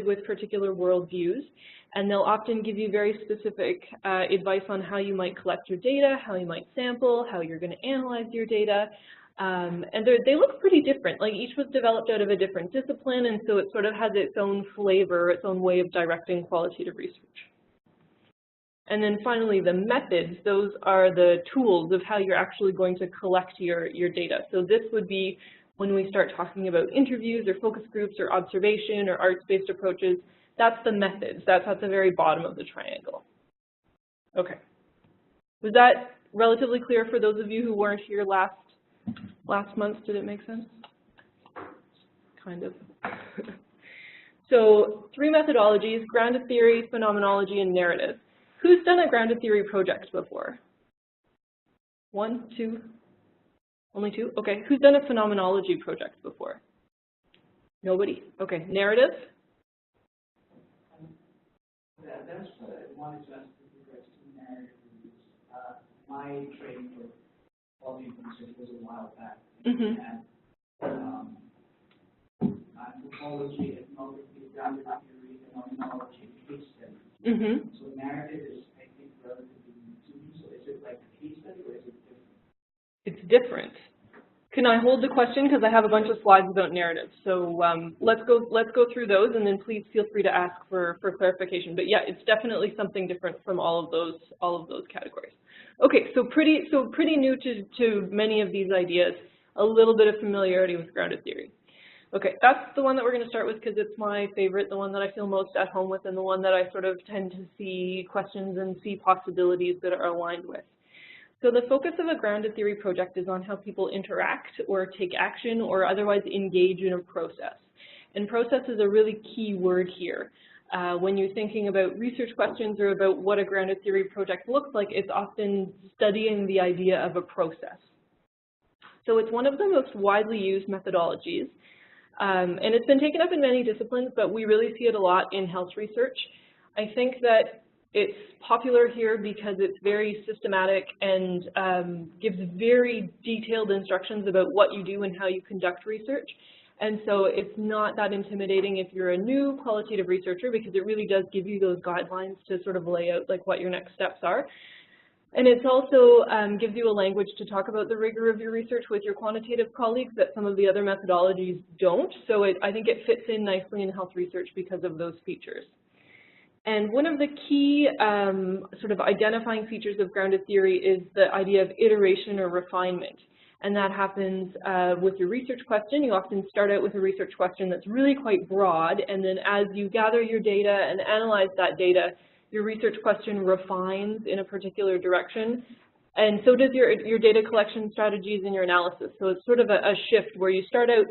with particular worldviews, and they'll often give you very specific advice on how you might collect your data, how you might sample, how you're going to analyze your data. And they look pretty different. Like each was developed out of a different discipline, and so it sort of has its own flavor, its own way of directing qualitative research. And then finally, the methods, those are the tools of how you're actually going to collect your data. So this would be when we start talking about interviews or focus groups or observation or arts-based approaches. That's the methods. That's at the very bottom of the triangle. Okay. Was that relatively clear for those of you who weren't here last month? Did it make sense? Kind of. So 3 methodologies: grounded theory, phenomenology, and narrative. Who's done a grounded theory project before? 1, 2? Only 2? Okay. Who's done a phenomenology project before? Nobody. Okay. Narrative? That's what I wanted to ask with regards to narrative. My training for quality research was a while back. Mm-hmm. And anthropology, ethnography, grounded theory, phenomenology, case study. Mm-hmm. So narrative is, I think, relatively new to me. So is it like a case study or is it different? It's different. Can I hold the question, because I have a bunch of slides about narrative. So let's go through those, and then please feel free to ask for clarification. But yeah, it's definitely something different from all of those categories. Okay, so pretty new to many of these ideas. A little bit of familiarity with grounded theory. Okay, that's the one that we're going to start with because it's my favorite, the one that I feel most at home with, and the one that I sort of tend to see questions and see possibilities that are aligned with. So the focus of a grounded theory project is on how people interact or take action or otherwise engage in a process. And process is a really key word here. When you're thinking about research questions or about what a grounded theory project looks like, it's often studying the idea of a process. So it's one of the most widely used methodologies. And it's been taken up in many disciplines, but we really see it a lot in health research. I think that it's popular here because it's very systematic and gives very detailed instructions about what you do and how you conduct research. And so it's not that intimidating if you're a new qualitative researcher, because it really does give you those guidelines to sort of lay out like what your next steps are. And it also gives you a language to talk about the rigor of your research with your quantitative colleagues that some of the other methodologies don't. So I think it fits in nicely in health research because of those features. And one of the key sort of identifying features of grounded theory is the idea of iteration or refinement. And that happens with your research question. You often start out with a research question that's really quite broad, and then as you gather your data and analyze that data, your research question refines in a particular direction. And so does your data collection strategies and your analysis. So it's sort of a shift where you start out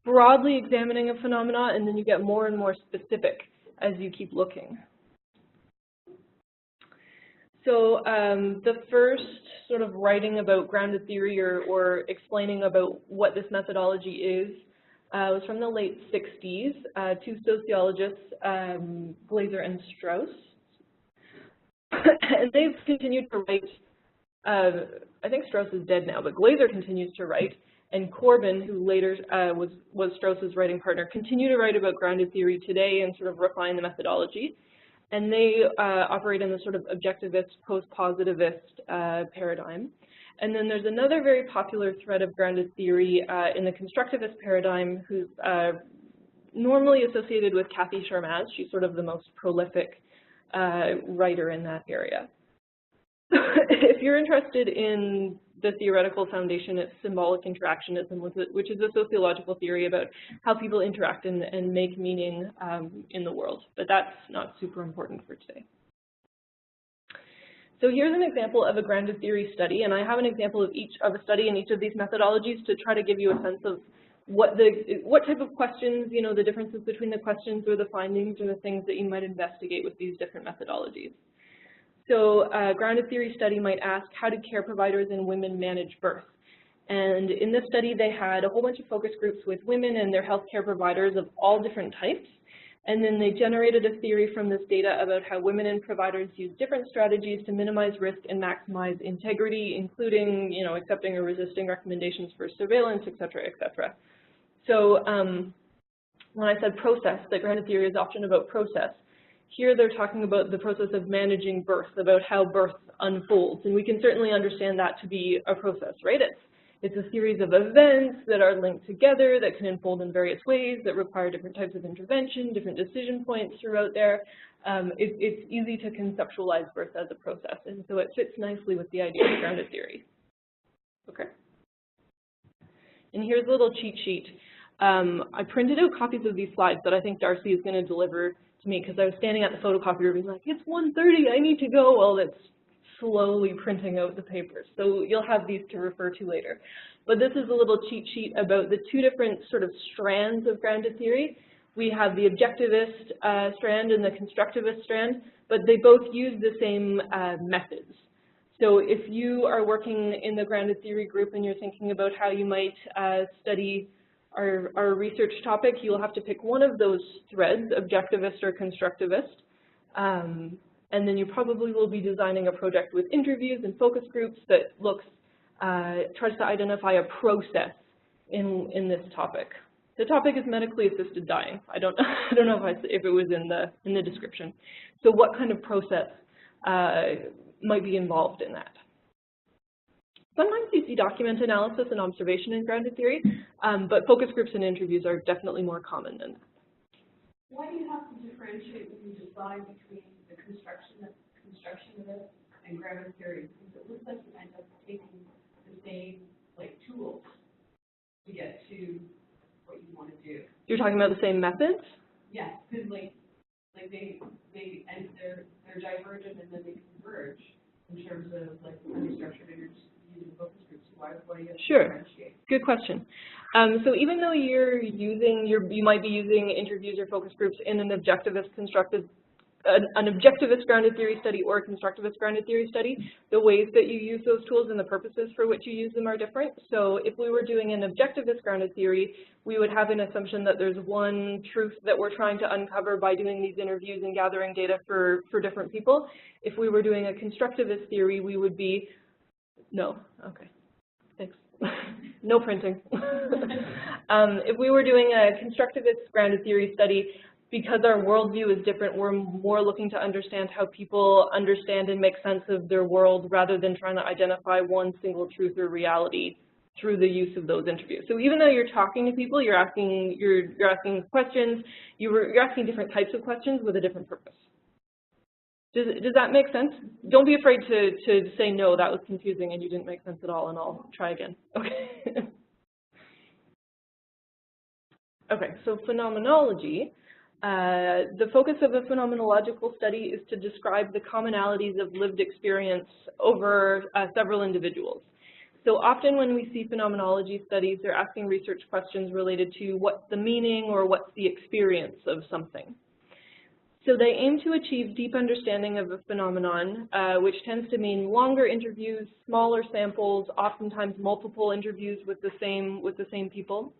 broadly examining a phenomena, and then you get more and more specific as you keep looking. So the first sort of writing about grounded theory or explaining about what this methodology is was from the late 60s, 2 sociologists, Glaser and Strauss. And they've continued to write, I think Strauss is dead now, but Glaser continues to write, and Corbin, who later was Strauss's writing partner, continue to write about grounded theory today and sort of refine the methodology. And they operate in the sort of objectivist, post-positivist paradigm. And then there's another very popular thread of grounded theory in the constructivist paradigm, who's normally associated with Kathy Sharmaz. She's sort of the most prolific writer in that area. If you're interested in the theoretical foundation, it's symbolic interactionism, which is a sociological theory about how people interact and make meaning in the world. But that's not super important for today. So here's an example of a grounded theory study, and I have an example of a study in each of these methodologies to try to give you a sense of what type of questions, you know, the differences between the questions or the findings or the things that you might investigate with these different methodologies. So a grounded theory study might ask, how do care providers and women manage birth? And in this study, they had a whole bunch of focus groups with women and their healthcare providers of all different types. And then they generated a theory from this data about how women and providers use different strategies to minimize risk and maximize integrity, including, you know, accepting or resisting recommendations for surveillance, et cetera, et cetera. So when I said process, that grounded theory is often about process. Here they're talking about the process of managing birth, about how birth unfolds. And we can certainly understand that to be a process, right? It's a series of events that are linked together that can unfold in various ways, that require different types of intervention, different decision points throughout there. It's easy to conceptualize birth as a process, and so it fits nicely with the idea of grounded theory. Okay. And here's a little cheat sheet. I printed out copies of these slides that I think Darcy is going to deliver to me because I was standing at the photocopier being like, it's 1:30, I need to go. Well, it's slowly printing out the papers. So you'll have these to refer to later. But this is a little cheat sheet about the two different sort of strands of grounded theory. We have the objectivist strand and the constructivist strand, but they both use the same methods. So if you are working in the grounded theory group and you're thinking about how you might study our research topic, you'll have to pick one of those threads, objectivist or constructivist. And then you probably will be designing a project with interviews and focus groups that tries to identify a process in this topic. The topic is medically assisted dying. I don't know if it was in the description. So what kind of process might be involved in that? Sometimes you see document analysis and observation in grounded theory, but focus groups and interviews are definitely more common than that. Why do you have to differentiate when you decide between the construction of it and grounded theory? Because it looks like you end up taking the same tools to get to what you want to do. You're talking about the same methods? Yes, because they're divergent and then they converge in terms of unstructured interviews and focus groups. Why do you have to differentiate? Good question. So even though you might be using interviews or focus groups in an objectivist grounded theory study or a constructivist grounded theory study, the ways that you use those tools and the purposes for which you use them are different. So if we were doing an objectivist grounded theory, we would have an assumption that there's one truth that we're trying to uncover by doing these interviews and gathering data for different people. If we were doing a constructivist theory, we would be, no, okay, thanks. No printing. If we were doing a constructivist grounded theory study, because our worldview is different, we're more looking to understand how people understand and make sense of their world rather than trying to identify one single truth or reality through the use of those interviews. So even though you're talking to people, you're asking questions, you're asking different types of questions with a different purpose. Does that make sense? Don't be afraid to say, no, that was confusing and you didn't make sense at all, and I'll try again. Okay. Okay, so phenomenology. The focus of a phenomenological study is to describe the commonalities of lived experience over several individuals. So often when we see phenomenology studies, they're asking research questions related to what's the meaning or what's the experience of something. So they aim to achieve deep understanding of a phenomenon, which tends to mean longer interviews, smaller samples, oftentimes multiple interviews with the same people.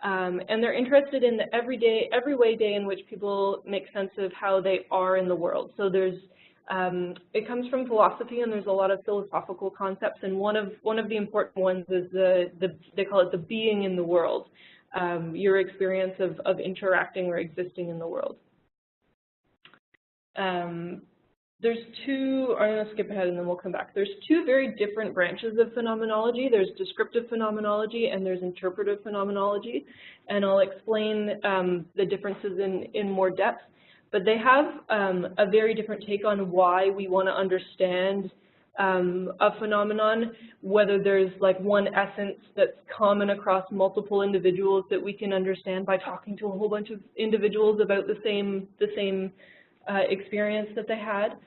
And they're interested in the every way in which people make sense of how they are in the world. So it comes from philosophy, and there's a lot of philosophical concepts. And one of the important ones is they call it the being in the world, your experience of interacting or existing in the world. There's two, I'm going to skip ahead and then we'll come back. There's two very different branches of phenomenology. There's descriptive phenomenology and there's interpretive phenomenology. And I'll explain the differences in more depth. But they have a very different take on why we want to understand a phenomenon, whether there's one essence that's common across multiple individuals that we can understand by talking to a whole bunch of individuals about the same experience that they had,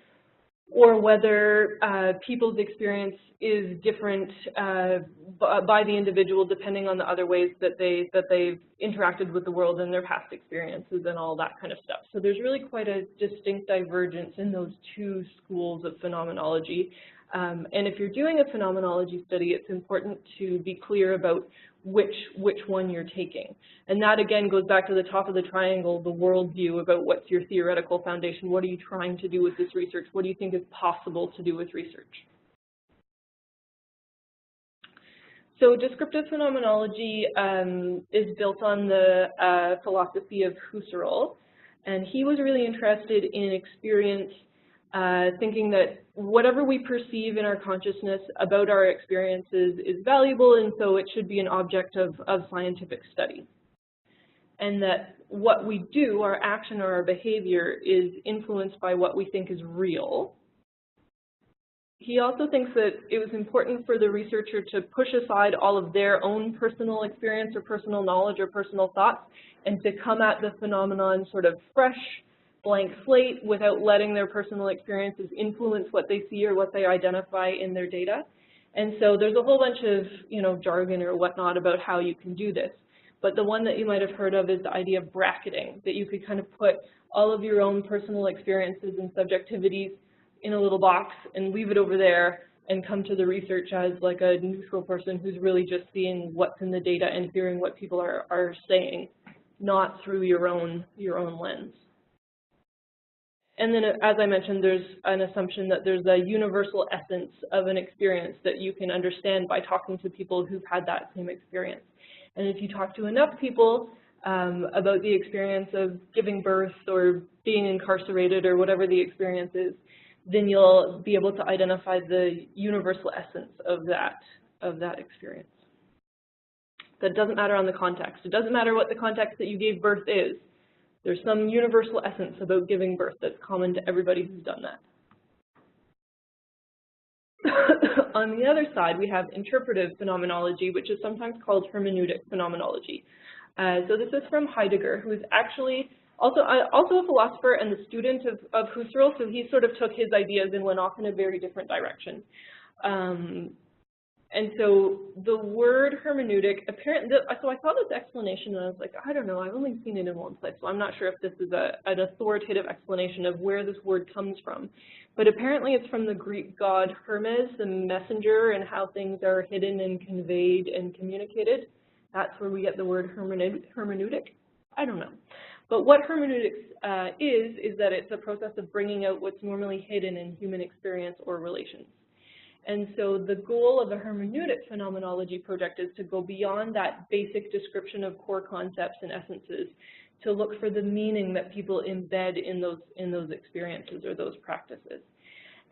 or whether people's experience is different by the individual depending on the other ways that they've interacted with the world and their past experiences and all that kind of stuff. So there's really quite a distinct divergence in those two schools of phenomenology. And if you're doing a phenomenology study, it's important to be clear about which one you're taking. And that, again, goes back to the top of the triangle, the worldview about what's your theoretical foundation. What are you trying to do with this research? What do you think is possible to do with research? So descriptive phenomenology is built on the philosophy of Husserl, and he was really interested in experience, thinking that whatever we perceive in our consciousness about our experiences is valuable, and so it should be an object of scientific study. And that what we do, our action or our behavior, is influenced by what we think is real. He also thinks that it was important for the researcher to push aside all of their own personal experience or personal knowledge or personal thoughts and to come at the phenomenon sort of fresh, blank slate without letting their personal experiences influence what they see or what they identify in their data. And so there's a whole bunch of jargon or whatnot about how you can do this. But the one that you might have heard of is the idea of bracketing, that you could kind of put all of your own personal experiences and subjectivities in a little box and leave it over there and come to the research as like a neutral person who's really just seeing what's in the data and hearing what people are saying, not through your own lens. And then, as I mentioned, there's an assumption that there's a universal essence of an experience that you can understand by talking to people who've had that same experience. And if you talk to enough people about the experience of giving birth or being incarcerated or whatever the experience is, then you'll be able to identify the universal essence of that experience. That doesn't matter on the context. It doesn't matter what the context that you gave birth is. There's some universal essence about giving birth that's common to everybody who's done that. On the other side, we have interpretive phenomenology, which is sometimes called hermeneutic phenomenology. So this is from Heidegger, who is actually also a philosopher and the student of Husserl, so he sort of took his ideas and went off in a very different direction. And so the word hermeneutic, apparently, so I saw this explanation and I was like, I don't know, I've only seen it in one place, so I'm not sure if this is an authoritative explanation of where this word comes from. But apparently it's from the Greek god Hermes, the messenger, and how things are hidden and conveyed and communicated. That's where we get the word hermeneutic. I don't know. But what hermeneutics is that it's a process of bringing out what's normally hidden in human experience or relations. And so the goal of the hermeneutic phenomenology project is to go beyond that basic description of core concepts and essences to look for the meaning that people embed in those experiences or those practices.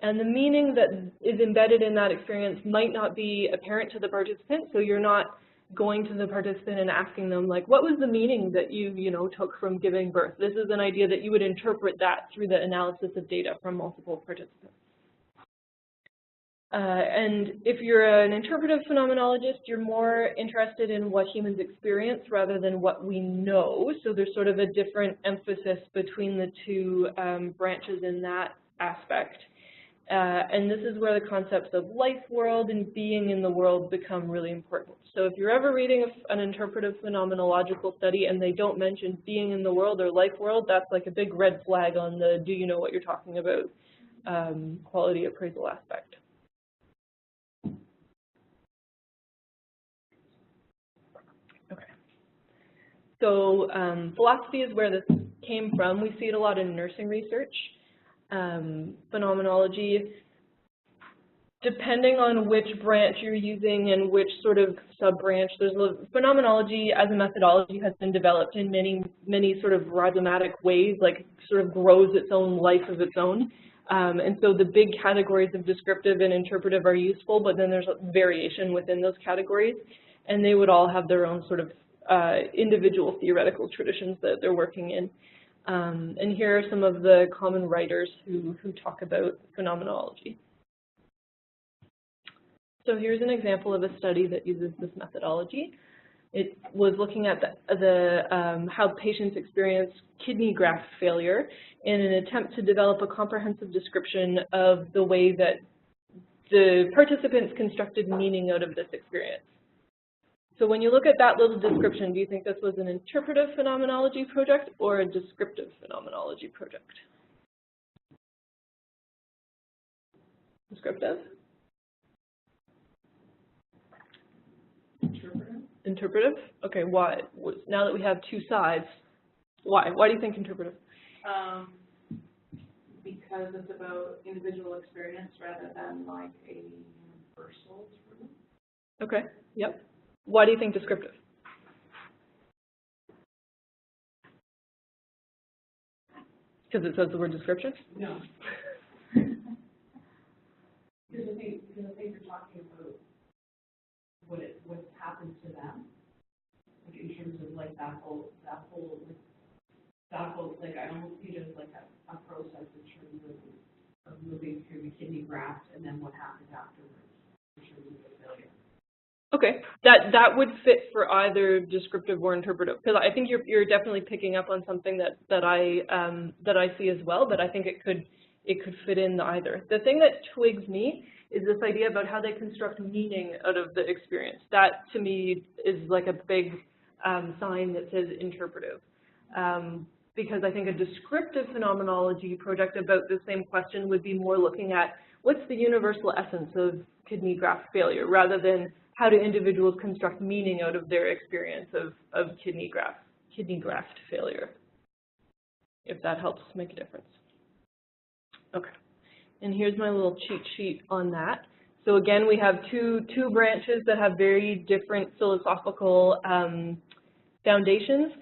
And the meaning that is embedded in that experience might not be apparent to the participant, so you're not going to the participant and asking them, like, what was the meaning that you took from giving birth? This is an idea that you would interpret that through the analysis of data from multiple participants. And if you're an interpretive phenomenologist, you're more interested in what humans experience rather than what we know. So there's sort of a different emphasis between the two branches in that aspect. And this is where the concepts of life world and being in the world become really important. So if you're ever reading an interpretive phenomenological study and they don't mention being in the world or life world, that's like a big red flag on the do you know what you're talking about quality appraisal aspect. Okay. So philosophy is where this came from. We see it a lot in nursing research. Phenomenology, depending on which branch you're using and which sort of sub-branch, phenomenology as a methodology has been developed in many sort of rhizomatic ways, like sort of grows its own life of its own. And so the big categories of descriptive and interpretive are useful, but then there's variation within those categories, and they would all have their own sort of individual theoretical traditions that they're working in. And here are some of the common writers who talk about phenomenology. So here's an example of a study that uses this methodology. It was looking at how patients experience kidney graft failure in an attempt to develop a comprehensive description of the way that the participants constructed meaning out of this experience. So when you look at that little description, do you think this was an interpretive phenomenology project or a descriptive phenomenology project? Descriptive? Interpretive? Interpretive? Okay, why? Now that we have two sides, why? Why do you think interpretive? Because it's about individual experience rather than like a universal truth. Okay, yep. Why do you think descriptive? Because it says the word description? No. Because I think you're talking about what's happened to them, like in terms of like that whole like I almost see it as like a process in terms of moving through the kidney graft and then what happens afterwards in terms of the failure. Okay, that would fit for either descriptive or interpretive, because I think you're definitely picking up on something that I see as well, but I think it could fit in either. The thing that twigs me is this idea about how they construct meaning out of the experience. That to me is like a big sign that says interpretive, because I think a descriptive phenomenology project about the same question would be more looking at what's the universal essence of kidney graft failure, rather than how do individuals construct meaning out of their experience of kidney graft failure, if that helps make a difference. Okay, and here's my little cheat sheet on that. So again, we have two branches that have very different philosophical foundations,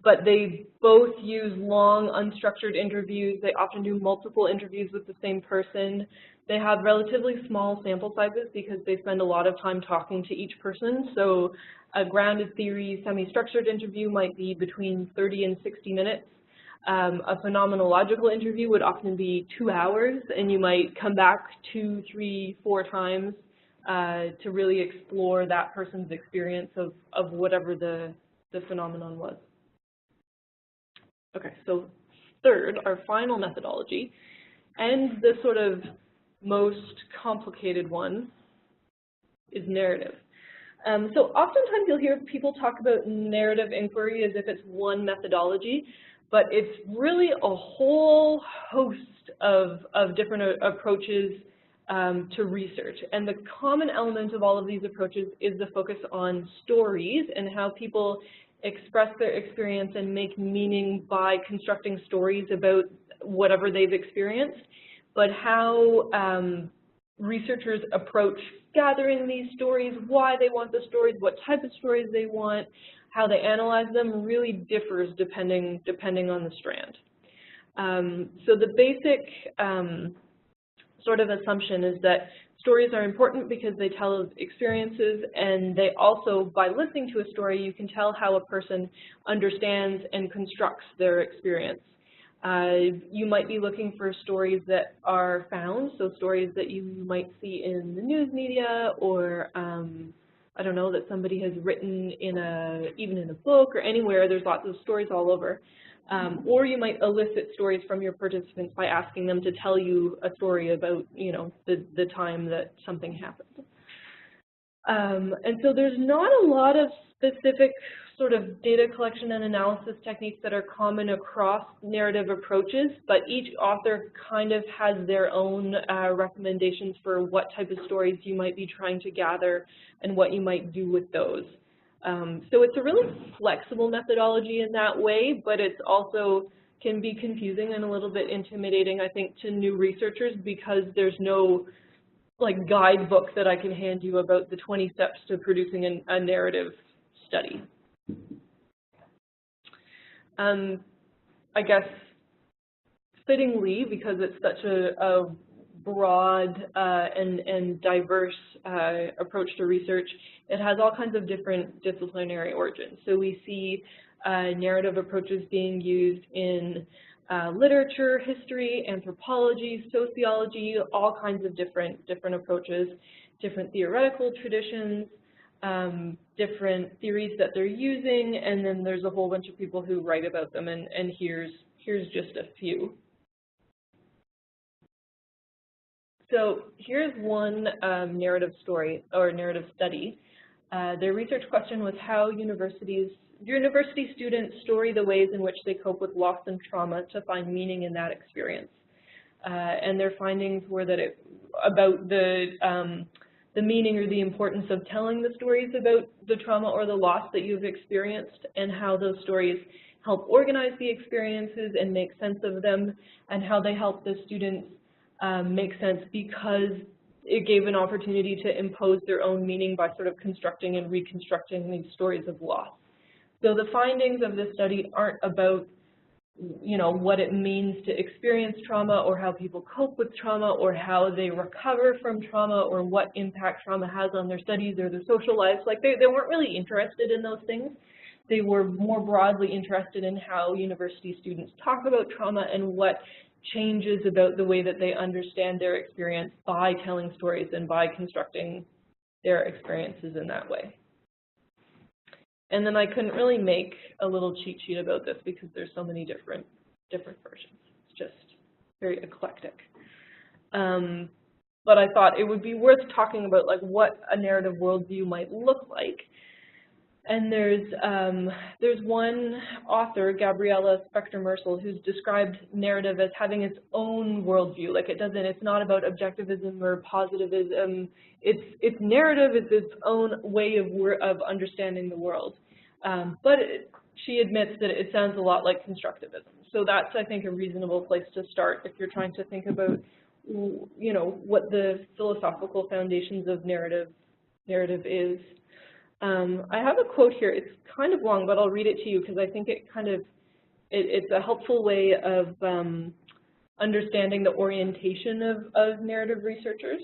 but they both use long, unstructured interviews. They often do multiple interviews with the same person. They have relatively small sample sizes because they spend a lot of time talking to each person. So a grounded theory, semi-structured interview might be between 30 and 60 minutes. A phenomenological interview would often be 2 hours, and you might come back 2, 3, 4 times to really explore that person's experience of whatever the phenomenon was. Okay, so third, our final methodology, and the sort of most complicated one, is narrative. So oftentimes you'll hear people talk about narrative inquiry as if it's one methodology, but it's really a whole host of different approaches to research. And the common element of all of these approaches is the focus on stories and how people express their experience and make meaning by constructing stories about whatever they've experienced, but how researchers approach gathering these stories, why they want the stories, what type of stories they want, how they analyze them really differs depending on the strand. So the basic sort of assumption is that stories are important because they tell experiences, and they also, by listening to a story, you can tell how a person understands and constructs their experience. You might be looking for stories that are found, so stories that you might see in the news media, or I don't know, that somebody has written even in a book or anywhere. There's lots of stories all over. Or you might elicit stories from your participants by asking them to tell you a story about, you know, the time that something happened. And so there's not a lot of specific sort of data collection and analysis techniques that are common across narrative approaches, but each author kind of has their own recommendations for what type of stories you might be trying to gather and what you might do with those. So it's a really flexible methodology in that way, but it's also can be confusing and a little bit intimidating, I think, to new researchers, because there's no like guidebook that I can hand you about the 20 steps to producing a narrative study. I guess fittingly, because it's such a broad and diverse approach to research, it has all kinds of different disciplinary origins. So we see narrative approaches being used in literature, history, anthropology, sociology, all kinds of different approaches, different theoretical traditions, different theories that they're using, and then there's a whole bunch of people who write about them, and here's just a few. So here's one narrative story or narrative study. Their research question was how university students story the ways in which they cope with loss and trauma to find meaning in that experience. And their findings were that about the meaning or the importance of telling the stories about the trauma or the loss that you've experienced, and how those stories help organize the experiences and make sense of them, and how they help the students make sense because it gave an opportunity to impose their own meaning by sort of constructing and reconstructing these stories of loss. So the findings of this study aren't about, you know, what it means to experience trauma or how people cope with trauma or how they recover from trauma or what impact trauma has on their studies or their social lives. Like they weren't really interested in those things. They were more broadly interested in how university students talk about trauma and what changes about the way that they understand their experience by telling stories and by constructing their experiences in that way. And then I couldn't really make a little cheat sheet about this because there's so many different versions. It's just very eclectic. But I thought it would be worth talking about like what a narrative worldview might look like. And there's one author, Gabriela Spector-Mersel, who's described narrative as having its own worldview. Like it's not about objectivism or positivism. Its narrative is its own way of understanding the world. But she admits that it sounds a lot like constructivism. So that's, I think, a reasonable place to start if you're trying to think about, you know, what the philosophical foundations of narrative is. I have a quote here. It's kind of long, but I'll read it to you because I think it's a helpful way of understanding the orientation of narrative researchers.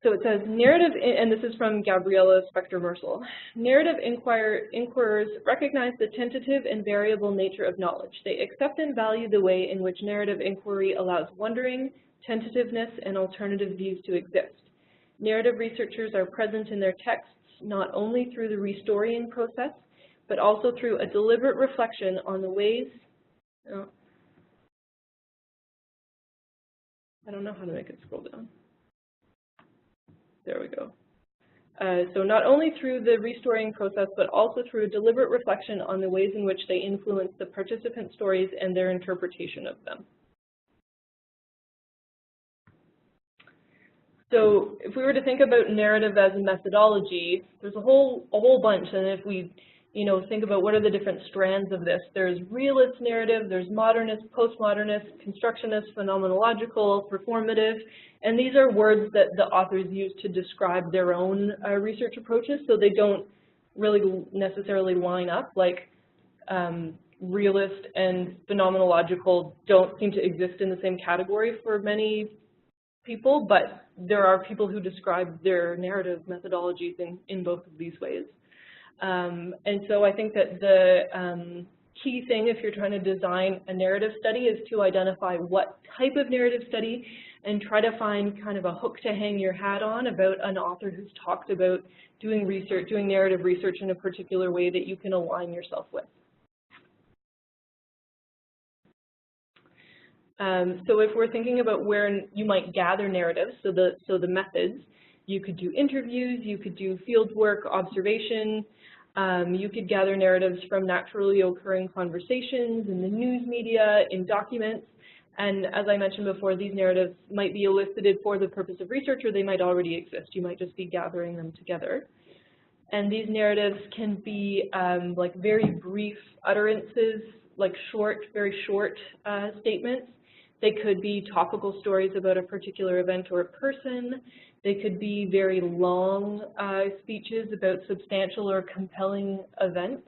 So it says, narrative, and this is from Gabriela Spector-Mersel, narrative inquirers recognize the tentative and variable nature of knowledge. They accept and value the way in which narrative inquiry allows wondering, tentativeness, and alternative views to exist. Narrative researchers are present in their texts not only through the restorying process, but also through a deliberate reflection on the ways, I don't know how to make it scroll down. There we go. So not only through the restoring process, but also through a deliberate reflection on the ways in which they influence the participant stories and their interpretation of them. So if we were to think about narrative as a methodology, there's a whole bunch, and if we, you know, think about what are the different strands of this, there's realist narrative, there's modernist, postmodernist, constructionist, phenomenological, performative, and these are words that the authors use to describe their own research approaches, so they don't really necessarily line up. Like realist and phenomenological don't seem to exist in the same category for many people, but there are people who describe their narrative methodologies in both of these ways. And so I think that the key thing if you're trying to design a narrative study is to identify what type of narrative study and try to find kind of a hook to hang your hat on about an author who's talked about doing research, doing narrative research in a particular way that you can align yourself with. So if we're thinking about where you might gather narratives, so the methods, you could do interviews, you could do field work, observation, you could gather narratives from naturally occurring conversations in the news media, in documents, and as I mentioned before, these narratives might be elicited for the purpose of research or they might already exist. You might just be gathering them together. And these narratives can be like very brief utterances, like very short statements. They could be topical stories about a particular event or a person. They could be very long speeches about substantial or compelling events.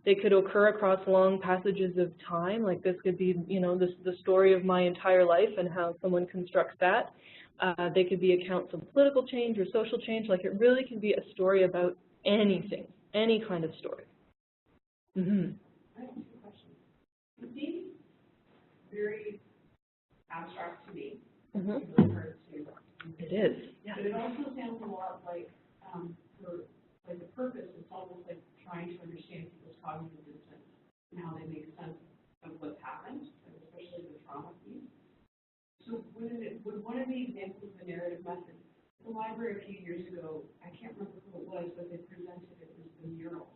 They could occur across long passages of time, like this could be, you know, the story of my entire life and how someone constructs that. They could be accounts of political change or social change, like it really can be a story about anything, any kind of story. Mm-hmm. I have two questions. It seems very abstract to me. Mm-hmm. It is, yeah. But it also sounds a lot like, for like the purpose, it's almost like trying to understand people's cognitive dissonance and how they make sense of what's happened, especially the trauma piece. So would one of the examples of a narrative method, the library a few years ago, I can't remember who it was, but they presented it was the murals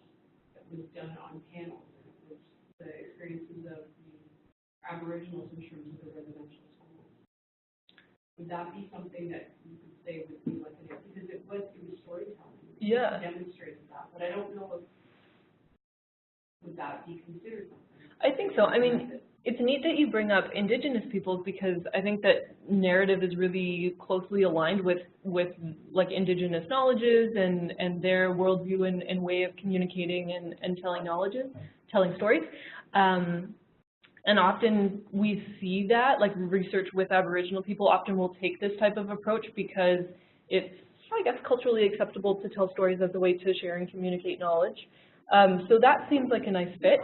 that was done on panels, and it was the experiences of the Aboriginals in terms of the residential schools. Would that be something that you could say would be like an, because it was storytelling. Yeah. It demonstrated that, but I don't know if would that be considered something. I think so. I mean, it's neat that you bring up Indigenous peoples, because I think that narrative is really closely aligned with like Indigenous knowledges and their worldview and way of communicating and telling stories. And often we see that, like research with Aboriginal people often will take this type of approach because it's, I guess, culturally acceptable to tell stories as a way to share and communicate knowledge. So that seems like a nice fit.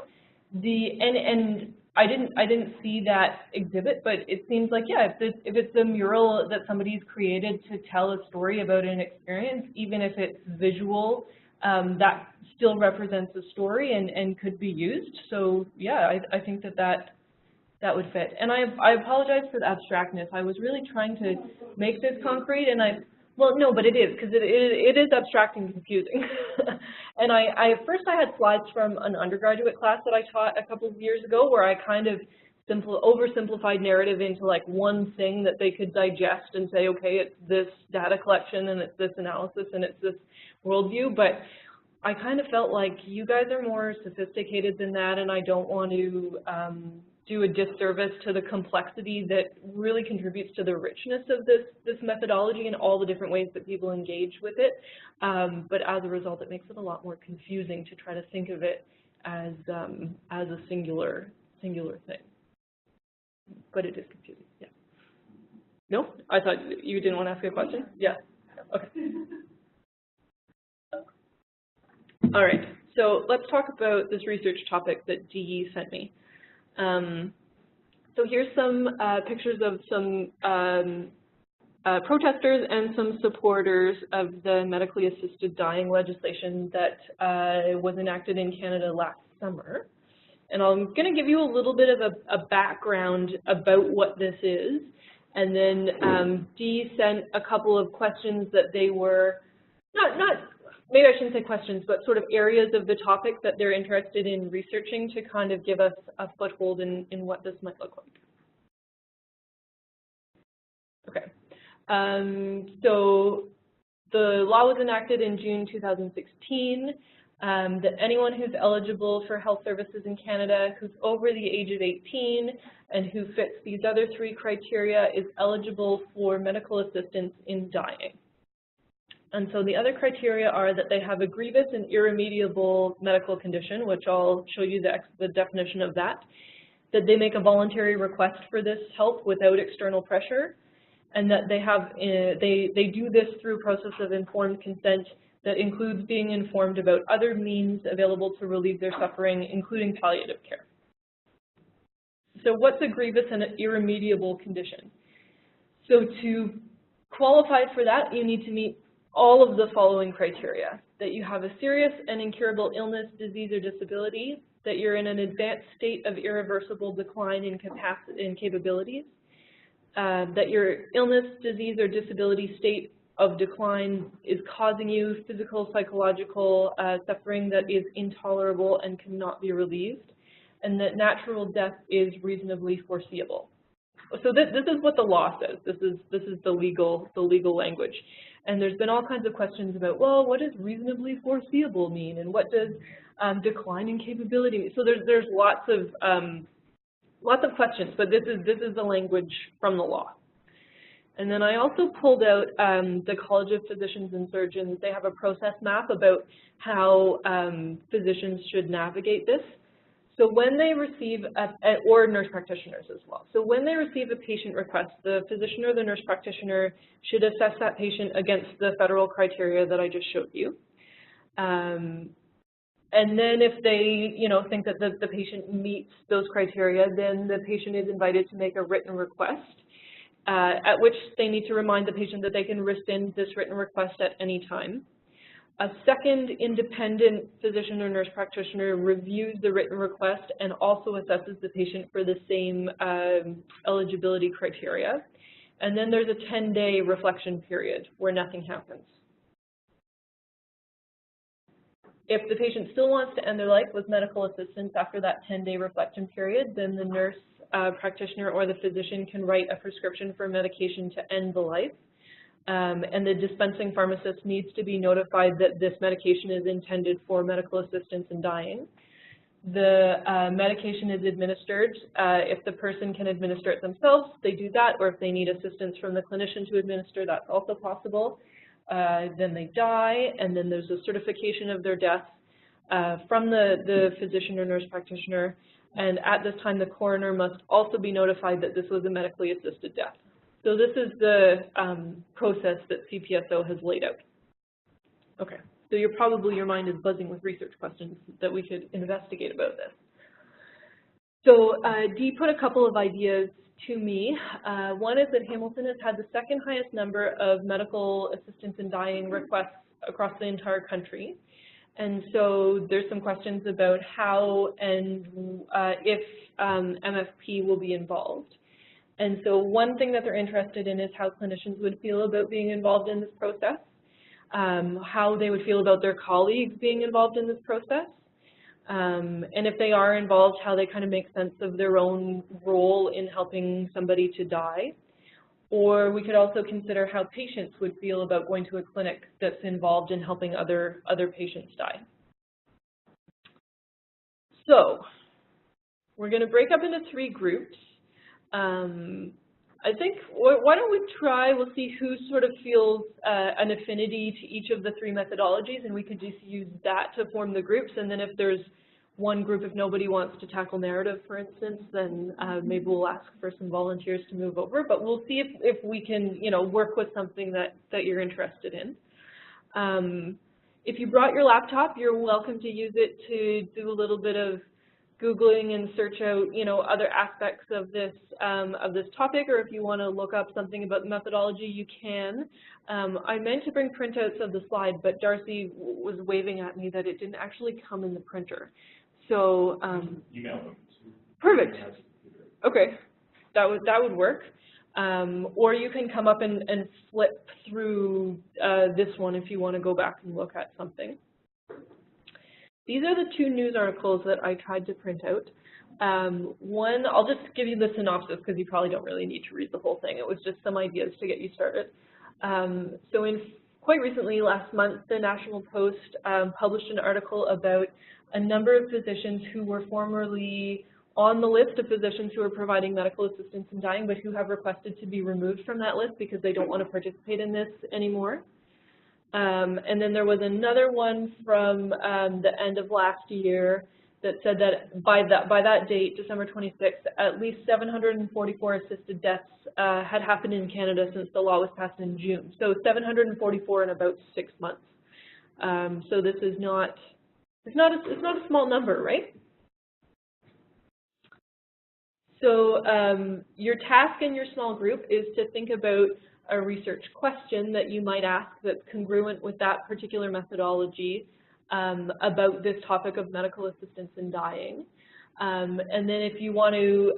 And I didn't see that exhibit, but it seems like, yeah, if it's a mural that somebody's created to tell a story about an experience, even if it's visual, that still represents a story and could be used. So yeah, I think that would fit. And I apologize for the abstractness. I was really trying to make this concrete, and well, no, but it is, because it is abstract and confusing. And first I had slides from an undergraduate class that I taught a couple of years ago where I kind of oversimplified narrative into like one thing that they could digest and say, okay, it's this data collection and it's this analysis and it's this worldview. But I kind of felt like you guys are more sophisticated than that, and I don't want to do a disservice to the complexity that really contributes to the richness of this methodology and all the different ways that people engage with it. But as a result, it makes it a lot more confusing to try to think of it as a singular thing. But it is confusing, yeah. No? I thought you didn't want to ask a question? Yeah. Okay. All right. So let's talk about this research topic that Dee sent me. So here's some pictures of some protesters and some supporters of the medically assisted dying legislation that was enacted in Canada last summer. And I'm going to give you a little bit of a background about what this is. And then Dee sent a couple of questions that they were, maybe I shouldn't say questions, but sort of areas of the topic that they're interested in researching to kind of give us a foothold in what this might look like. Okay. So the law was enacted in June 2016, that anyone who's eligible for health services in Canada who's over the age of 18 and who fits these other three criteria is eligible for medical assistance in dying. And so the other criteria are that they have a grievous and irremediable medical condition, which I'll show you the definition of that they make a voluntary request for this help without external pressure, and that they do this through a process of informed consent that includes being informed about other means available to relieve their suffering, including palliative care. So what's a grievous and irremediable condition? So to qualify for that, you need to meet all of the following criteria: that you have a serious and incurable illness, disease, or disability, that you're in an advanced state of irreversible decline in capacity and capabilities, that your illness, disease, or disability state of decline is causing you physical, psychological suffering that is intolerable and cannot be relieved, and that natural death is reasonably foreseeable. So this is what the law says. This is the legal language. And there's been all kinds of questions about, well, what does reasonably foreseeable mean, and what does decline in capability mean? So there's lots of questions, but this is the language from the law. And then I also pulled out the College of Physicians and Surgeons. They have a process map about how physicians should navigate this. So when they receive, or nurse practitioners as well. So when they receive a patient request, the physician or the nurse practitioner should assess that patient against the federal criteria that I just showed you. And then if they, think that the patient meets those criteria, then the patient is invited to make a written request, at which they need to remind the patient that they can rescind this written request at any time. A second independent physician or nurse practitioner reviews the written request and also assesses the patient for the same eligibility criteria. And then there's a 10-day reflection period where nothing happens. If the patient still wants to end their life with medical assistance after that 10-day reflection period, then the nurse practitioner or the physician can write a prescription for medication to end the life. And the dispensing pharmacist needs to be notified that this medication is intended for medical assistance in dying. the medication is administered. If the person can administer it themselves, they do that, or if they need assistance from the clinician to administer, that's also possible. Then they die, and then there's a certification of their death from the physician or nurse practitioner, and at this time the coroner must also be notified that this was a medically assisted death. So this is the process that CPSO has laid out. Okay, so your mind is buzzing with research questions that we could investigate about this. So Dee put a couple of ideas to me. One is that Hamilton has had the second highest number of medical assistance in dying requests across the entire country. And so there's some questions about how and if MFP will be involved. And so one thing that they're interested in is how clinicians would feel about being involved in this process, how they would feel about their colleagues being involved in this process, and if they are involved, how they kind of make sense of their own role in helping somebody to die. Or we could also consider how patients would feel about going to a clinic that's involved in helping other patients die. So we're going to break up into 3 groups. I think, why don't we try, we'll see who sort of feels an affinity to each of the 3 methodologies, and we could just use that to form the groups. And then if there's one group, if nobody wants to tackle narrative, for instance, then maybe we'll ask for some volunteers to move over. But we'll see if we can, work with something that you're interested in. If you brought your laptop, you're welcome to use it to do a little bit of Googling and search out, other aspects of this topic, or if you want to look up something about the methodology, you can. I meant to bring printouts of the slide, but Darcy was waving at me that it didn't actually come in the printer. So email them. Perfect. Okay, that would work. Or you can come up and flip through this one if you want to go back and look at something. These are the 2 news articles that I tried to print out. One, I'll just give you the synopsis because you probably don't really need to read the whole thing. It was just some ideas to get you started. So quite recently, last month, the National Post published an article about a number of physicians who were formerly on the list of physicians who are providing medical assistance in dying, but who have requested to be removed from that list because they don't want to participate in this anymore. And then there was another one from the end of last year that said that by that date, December 26th, at least 744 assisted deaths had happened in Canada since the law was passed in June. So 744 in about 6 months. So this is it's not a small number, right? So your task in your small group is to think about a research question that you might ask that's congruent with that particular methodology about this topic of medical assistance in dying. And then if you want to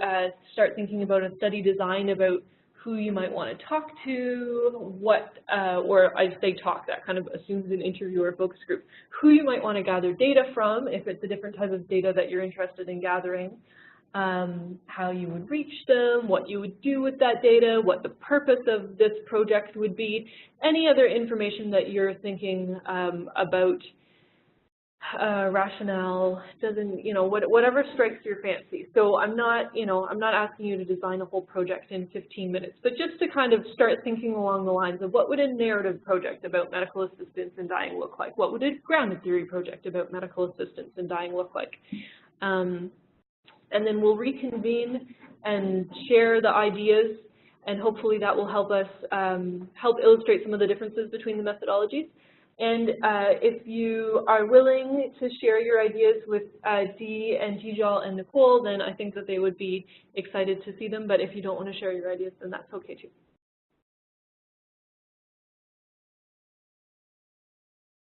start thinking about a study design about who you might want to talk to, or I say talk, that kind of assumes an interview or focus group, who you might want to gather data from, if it's a different type of data that you're interested in gathering, how you would reach them, what you would do with that data, what the purpose of this project would be, any other information that you're thinking about, rationale, whatever strikes your fancy. So I'm not asking you to design a whole project in 15 minutes, but just to kind of start thinking along the lines of what would a narrative project about medical assistance in dying look like? What would a grounded theory project about medical assistance in dying look like? And then we'll reconvene and share the ideas, and hopefully that will help us help illustrate some of the differences between the methodologies. And if you are willing to share your ideas with Dee and Tijal and Nicole, then I think that they would be excited to see them. But if you don't want to share your ideas, then that's okay too.